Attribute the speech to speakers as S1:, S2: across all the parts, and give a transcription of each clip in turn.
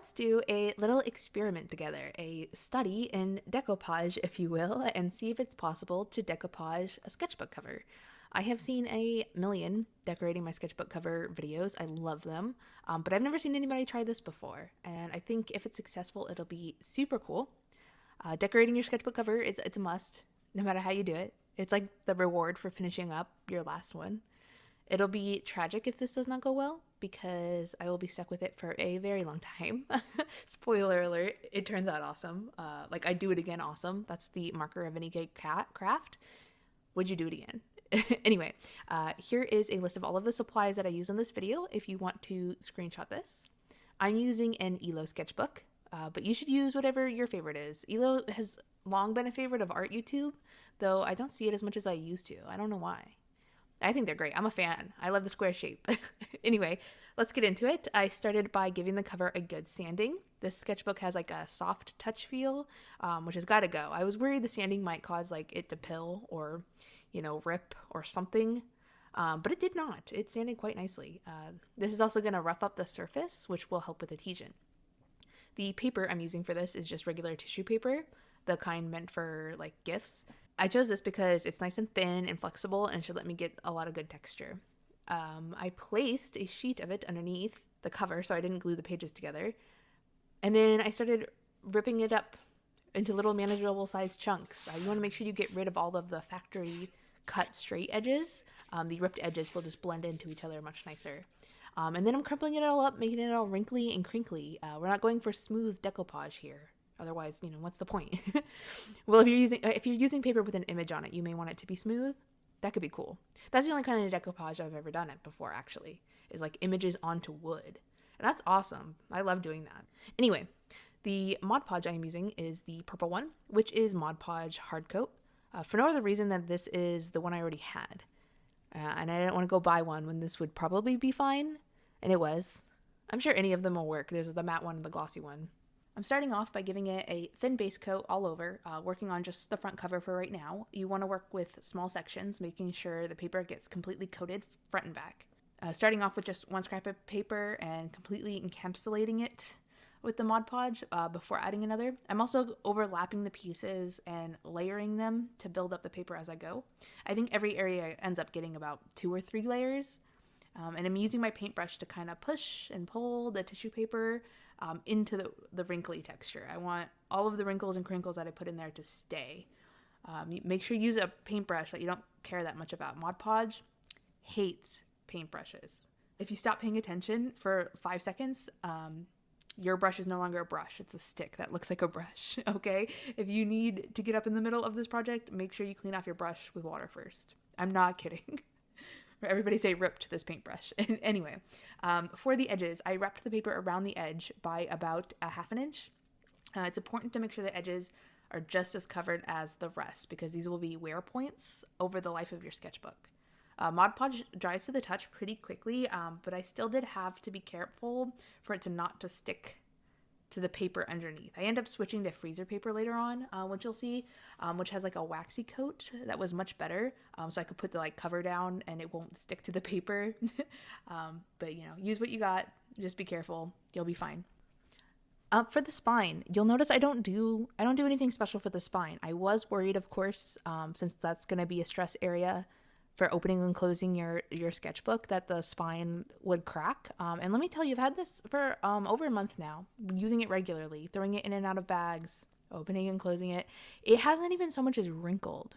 S1: let's do a little experiment together, a study in decoupage, if you will, and see if it's possible to decoupage a sketchbook cover. I have seen a million decorating my sketchbook cover videos. I love them, but I've never seen anybody try this before, and I think if it's successful, it'll be super cool. Decorating your sketchbook cover it's a must, no matter how you do it. It's like the reward for finishing up your last one. It'll be tragic if this does not go well because I will be stuck with it for a very long time. Spoiler alert, it turns out awesome. Like, I do it again awesome. That's the marker of any good craft. Would you do it again? Anyway, here is a list of all of the supplies that I use in this video if you want to screenshot this. I'm using an ELO sketchbook, but you should use whatever your favorite is. ELO has long been a favorite of art YouTube, though I don't see it as much as I used to. I don't know why. I think they're great. I'm a fan. I love the square shape. Anyway, let's get into it. I started by giving the cover a good sanding. This sketchbook has like a soft touch feel, which has got to go. I was worried the sanding might cause like it to pill or, rip or something, but it did not. It sanded quite nicely. This is also going to rough up the surface, which will help with adhesion. The paper I'm using for this is just regular tissue paper, the kind meant for like gifts. I chose this because it's nice and thin and flexible and should let me get a lot of good texture. I placed a sheet of it underneath the cover so I didn't glue the pages together. And then I started ripping it up into little manageable sized chunks. You want to make sure you get rid of all of the factory cut straight edges. The ripped edges will just blend into each other much nicer. And then I'm crumpling it all up, making it all wrinkly and crinkly. We're not going for smooth decoupage here. Otherwise, what's the point? Well, if you're using paper with an image on it, you may want it to be smooth. That could be cool. That's the only kind of decoupage I've ever done it before, actually, is like images onto wood. And that's awesome. I love doing that. Anyway, the Mod Podge I'm using is the purple one, which is Mod Podge Hard Coat, for no other reason than this is the one I already had. And I didn't want to go buy one when this would probably be fine, and it was. I'm sure any of them will work. There's the matte one and the glossy one. I'm starting off by giving it a thin base coat all over, working on just the front cover for right now. You want to work with small sections, making sure the paper gets completely coated front and back. Starting off with just one scrap of paper and completely encapsulating it with the Mod Podge before adding another. I'm also overlapping the pieces and layering them to build up the paper as I go. I think every area ends up getting about 2 or 3 layers. And I'm using my paintbrush to kind of push and pull the tissue paper into the wrinkly texture. I want all of the wrinkles and crinkles that I put in there to stay. Make sure you use a paintbrush that you don't care that much about. Mod Podge hates paintbrushes. If you stop paying attention for 5 seconds, your brush is no longer a brush. It's a stick that looks like a brush, okay? If you need to get up in the middle of this project, make sure you clean off your brush with water first. I'm not kidding. Everybody say rip to this paintbrush. Anyway, for the edges, I wrapped the paper around the edge by about a ½ inch. It's important to make sure the edges are just as covered as the rest because these will be wear points over the life of your sketchbook. Mod Podge dries to the touch pretty quickly, but I still did have to be careful for it to not to stick to the paper underneath. I end up switching to freezer paper later on, which you'll see, which has like a waxy coat that was much better. So I could put the like cover down and it won't stick to the paper. But use what you got. Just be careful. You'll be fine. For the spine, you'll notice I don't do anything special for the spine. I was worried, of course, since that's going to be a stress area for opening and closing your sketchbook, that the spine would crack. And let me tell you, I've had this for over a month now, using it regularly, throwing it in and out of bags, opening and closing it. It hasn't even so much as wrinkled.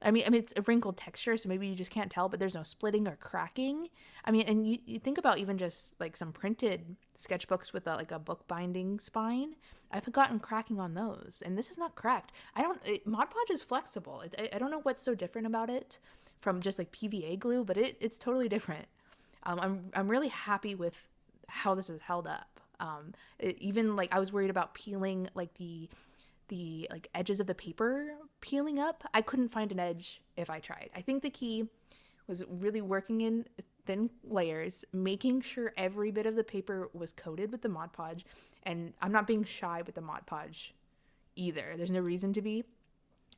S1: I mean, it's a wrinkled texture, so maybe you just can't tell, but there's no splitting or cracking. I mean, and you think about even just like some printed sketchbooks with like a book binding spine. I've gotten cracking on those, and this is not cracked. Mod Podge is flexible. I don't know what's so different about it from just like PVA glue, but it's totally different. I'm really happy with how this is held up. Even like I was worried about peeling like the like edges of the paper peeling up. I couldn't find an edge if I tried. I think the key was really working in thin layers, making sure every bit of the paper was coated with the Mod Podge. And I'm not being shy with the Mod Podge either. There's no reason to be.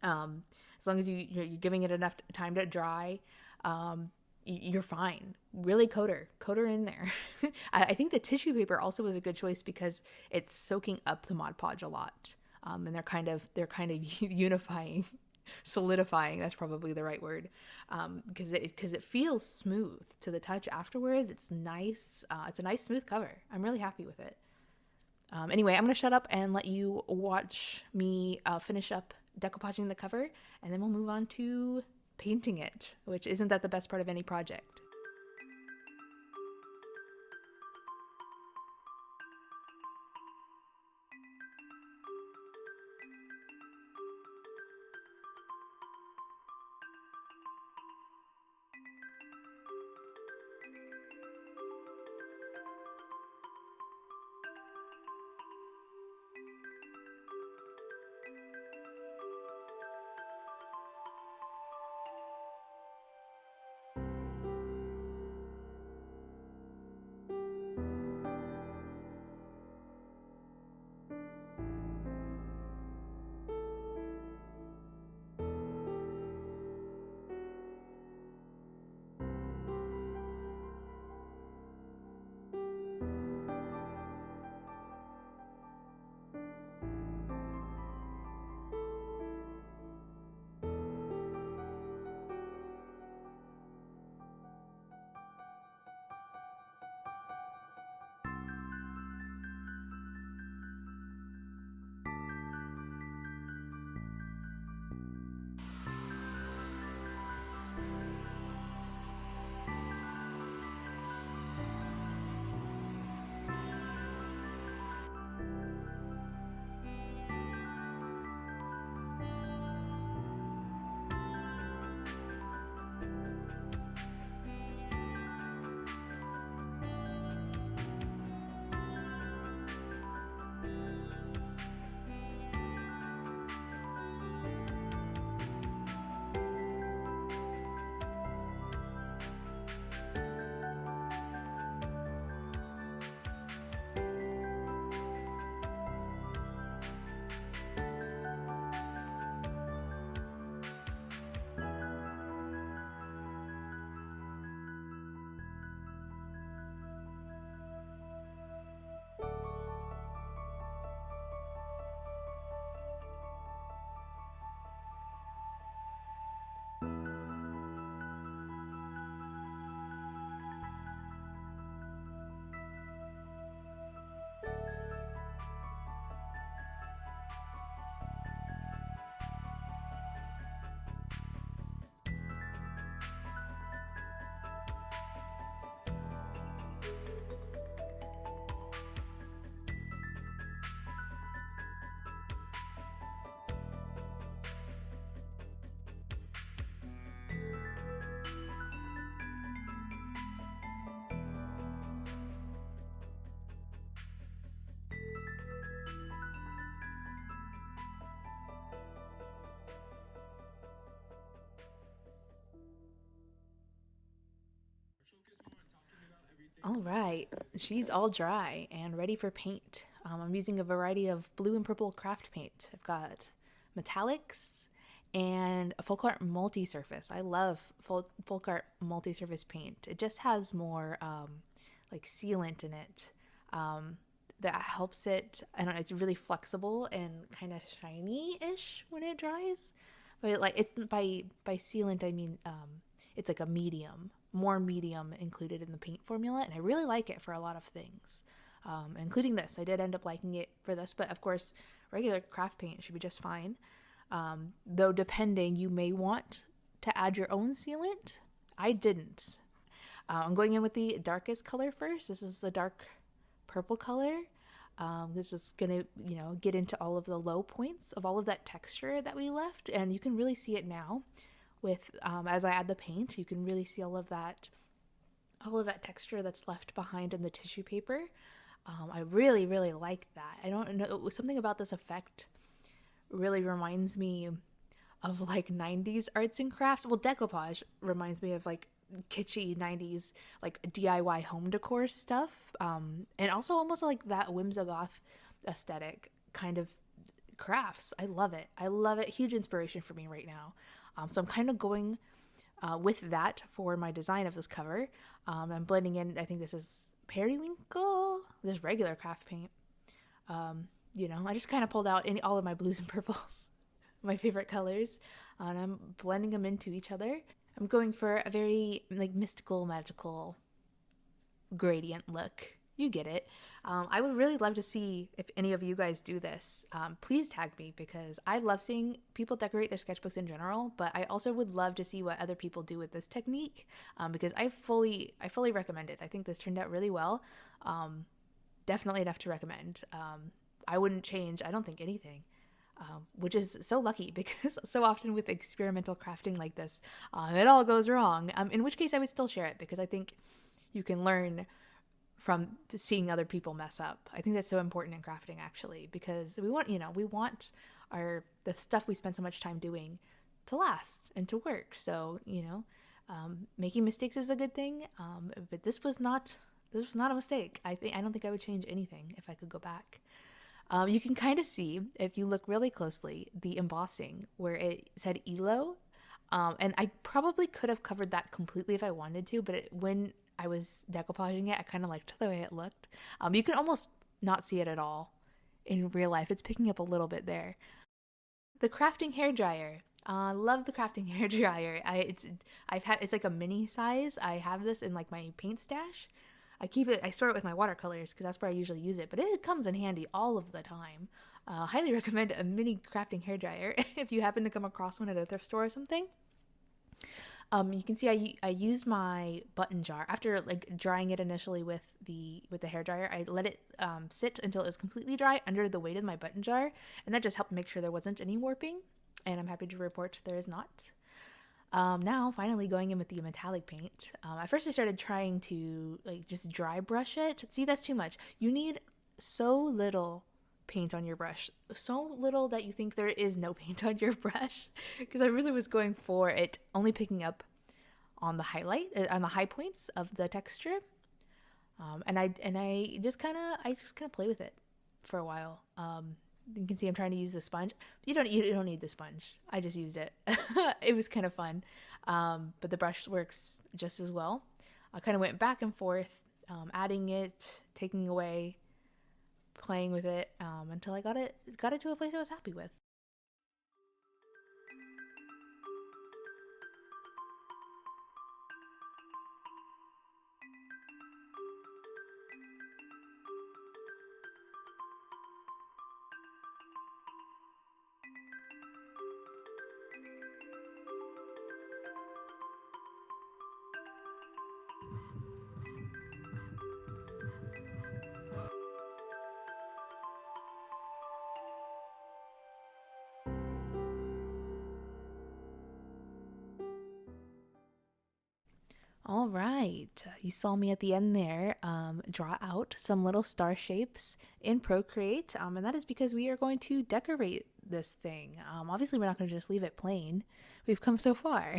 S1: As long as you're giving it enough time to dry. you're fine. Really coat her in there. I think the tissue paper also was a good choice because it's soaking up the Mod Podge a lot, and they're kind of unifying, solidifying. That's probably the right word, because it feels smooth to the touch afterwards. It's nice. It's a nice smooth cover. I'm really happy with it. Anyway, I'm gonna shut up and let you watch me finish up decoupaging the cover, and then we'll move on to painting it, which isn't that the best part of any project. All right, she's all dry and ready for paint. I'm using a variety of blue and purple craft paint. I've got metallics and a full art multi-surface. I love full art multi-surface paint. It just has more like sealant in it. That helps it. I don't know. It's really flexible and kind of shiny-ish when it dries. But like it's by sealant, I mean it's like a medium, more medium included in the paint formula, and I really like it for a lot of things, including this. I did end up liking it for this, but of course, regular craft paint should be just fine. Though depending, you may want to add your own sealant. I didn't. I'm going in with the darkest color first. This is the dark purple color. This is gonna, get into all of the low points of all of that texture that we left, and you can really see it now. With as I add the paint, you can really see all of that texture that's left behind in the tissue paper. I really, really like that. I don't know, something about this effect really reminds me of like 90s arts and crafts. Well, decoupage reminds me of like kitschy 90s like DIY home decor stuff. And also almost like that whimsigoth aesthetic kind of crafts. I love it. I love it. Huge inspiration for me right now. So I'm kind of going with that for my design of this cover. I'm blending in, I think this is periwinkle, this regular craft paint. I just kind of pulled out all of my blues and purples, my favorite colors, and I'm blending them into each other. I'm going for a very like mystical, magical gradient look. You get it. I would really love to see if any of you guys do this. Please tag me because I love seeing people decorate their sketchbooks in general, but I also would love to see what other people do with this technique because I fully recommend it. I think this turned out really well. Definitely enough to recommend. I wouldn't change, I don't think, anything. Which is so lucky because so often with experimental crafting like this, it all goes wrong. In which case I would still share it because I think you can learn from seeing other people mess up. I think that's so important in crafting actually, because we want the stuff we spend so much time doing to last and to work. So, making mistakes is a good thing. But this was not a mistake. I don't think I would change anything if I could go back. You can kind of see, if you look really closely, the embossing where it said ELO. And I probably could have covered that completely if I wanted to, but when I was decoupaging it, I kind of liked the way it looked. You can almost not see it at all in real life. It's picking up a little bit there. The crafting hairdryer. Love the crafting hairdryer. It's like a mini size. I have this in like my paint stash. I store it with my watercolors because that's where I usually use it, but it comes in handy all of the time. Highly recommend a mini crafting hairdryer if you happen to come across one at a thrift store or something. You can see I used my button jar after like drying it initially with the hairdryer. I let it sit until it was completely dry under the weight of my button jar, and that just helped make sure there wasn't any warping. And I'm happy to report there is not. Now finally going in with the metallic paint. At first I started trying to like just dry brush it. See, that's too much. You need so little paint on your brush, so little that you think there is no paint on your brush, because I really was going for it only picking up on the high points of the texture. And I just kind of play with it for a while. You can see I'm trying to use the sponge. You don't need the sponge. I just used it. It was kind of fun. But the brush works just as well. I kind of went back and forth, adding it, taking away, playing with it, until I got it to a place I was happy with. All right, you saw me at the end there draw out some little star shapes in Procreate, and that is because we are going to decorate this thing. Obviously, we're not going to just leave it plain. We've come so far.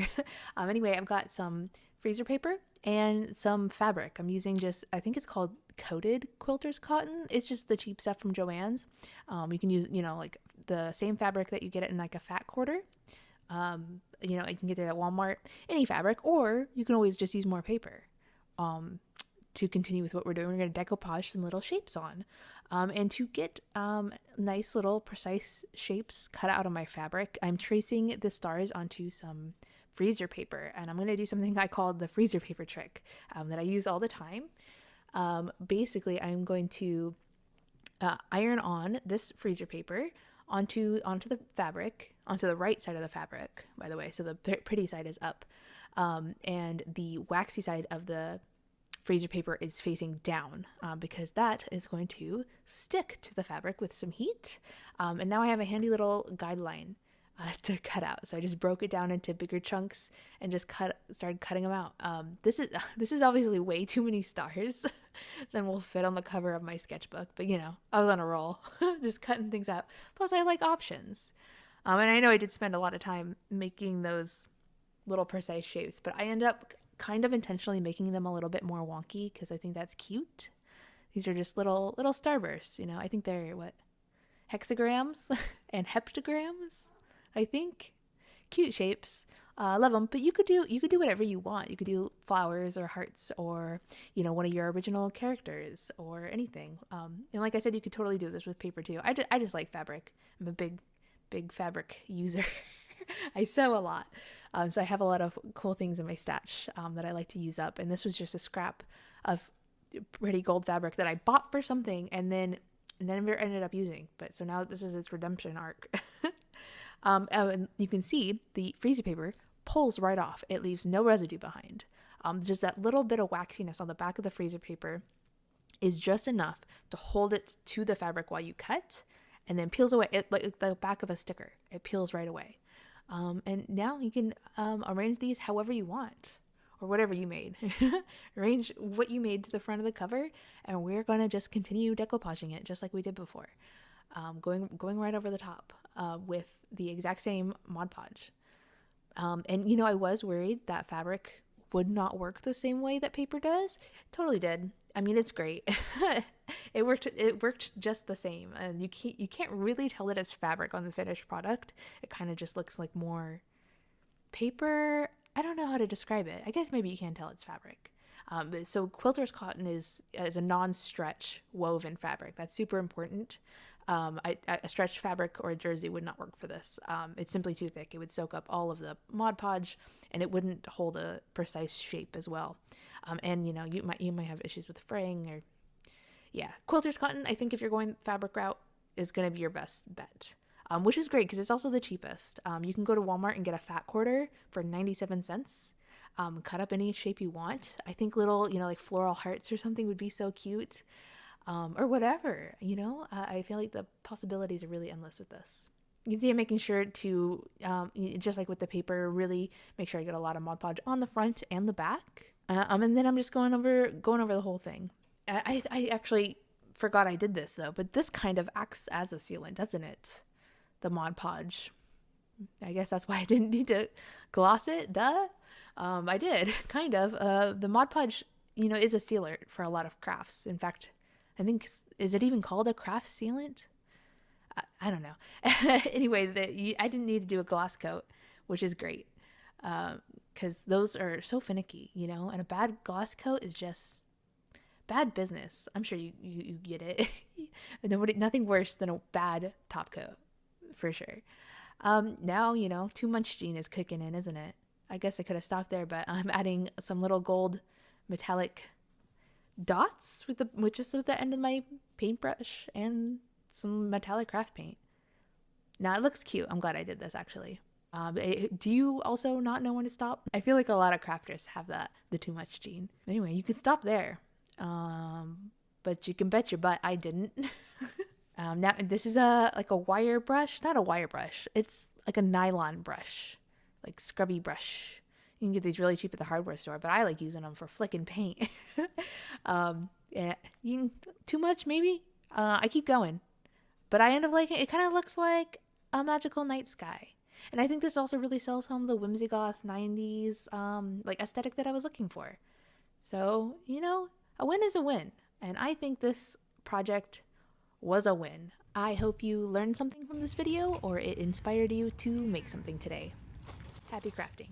S1: Anyway, I've got some freezer paper and some fabric. I'm using I think it's called coated quilter's cotton. It's just the cheap stuff from Joann's. You can use, like the same fabric that you get in like a fat quarter. You can get it at Walmart, any fabric, or you can always just use more paper. To continue with what we're doing, we're going to decoupage some little shapes on. And to get nice little precise shapes cut out of my fabric, I'm tracing the stars onto some freezer paper, and I'm going to do something I call the freezer paper trick that I use all the time. Basically, I'm going to iron on this freezer paper onto the fabric, onto the right side of the fabric, by the way, so the pretty side is up, and the waxy side of the freezer paper is facing down, because that is going to stick to the fabric with some heat. And now I have a handy little guideline to cut out. So I just broke it down into bigger chunks and just started cutting them out. This is obviously way too many stars than will fit on the cover of my sketchbook, but I was on a roll, just cutting things out. Plus I like options. And I know I did spend a lot of time making those little precise shapes, but I end up kind of intentionally making them a little bit more wonky because I think that's cute. These are just little starbursts, I think they're hexagrams and heptagrams, I think. Cute shapes. Love them, but you could do whatever you want. You could do flowers or hearts or one of your original characters or anything. And like I said, you could totally do this with paper too. I just like fabric. I'm a big fabric user. I sew a lot, so I have a lot of cool things in my stash that I like to use up. And this was just a scrap of pretty gold fabric that I bought for something and then never ended up using. But so now this is its redemption arc. And you can see the freezer paper pulls right off. It leaves no residue behind. Just that little bit of waxiness on the back of the freezer paper is just enough to hold it to the fabric while you cut, and then peels away. It like the back of a sticker. It peels right away. And now you can arrange these however you want, or whatever you made. Arrange what you made to the front of the cover, and we're gonna just continue decoupaging it just like we did before. Going right over the top with the exact same Mod Podge. And I was worried that fabric would not work the same way that paper does. It totally did. I mean, it's great. It worked just the same, and you can't really tell that it's fabric on the finished product. It kind of just looks like more paper. I don't know how to describe it. I guess maybe you can tell it's fabric. So quilter's cotton is a non-stretch woven fabric. That's super important. A stretched fabric or a jersey would not work for this. It's simply too thick. It would soak up all of the Mod Podge, and it wouldn't hold a precise shape as well. And you might have issues with fraying or quilter's cotton. I think if you're going fabric route is going to be your best bet. Which is great because it's also the cheapest. You can go to Walmart and get a fat quarter for 97 cents. Cut up any shape you want. I think little, like floral hearts or something would be so cute. Or whatever, I feel like the possibilities are really endless with this. You can see I'm making sure to, just like with the paper, really make sure I get a lot of Mod Podge on the front and the back. And then I'm just going over the whole thing. I actually forgot I did this though, but this kind of acts as a sealant, doesn't it? The Mod Podge. I guess that's why I didn't need to gloss it. Duh. I did, kind of. The Mod Podge, is a sealer for a lot of crafts. In fact, I think, is it even called a craft sealant? I don't know. Anyway, I didn't need to do a gloss coat, which is great. Because those are so finicky, and a bad gloss coat is just bad business. I'm sure you get it. Nothing worse than a bad top coat, for sure. Now, too much gene is cooking in, isn't it? I guess I could have stopped there, but I'm adding some little gold metallic dots with just at the end of my paintbrush and some metallic craft paint. Now it looks cute. I'm glad I did this actually. Do you also not know when to stop? I feel like a lot of crafters have the too much gene. Anyway, you can stop there. But you can bet your butt I didn't. Now this is like a wire brush, not a wire brush. It's like a nylon brush, like scrubby brush. You can get these really cheap at the hardware store, but I like using them for flicking paint. Yeah, too much maybe. I keep going, but I end up liking it. It kind of looks like a magical night sky, and I think this also really sells home the whimsy goth 90s like aesthetic that I was looking for. So a win is a win, and I think this project was a win. I hope you learned something from this video, or it inspired you to make something today. Happy crafting.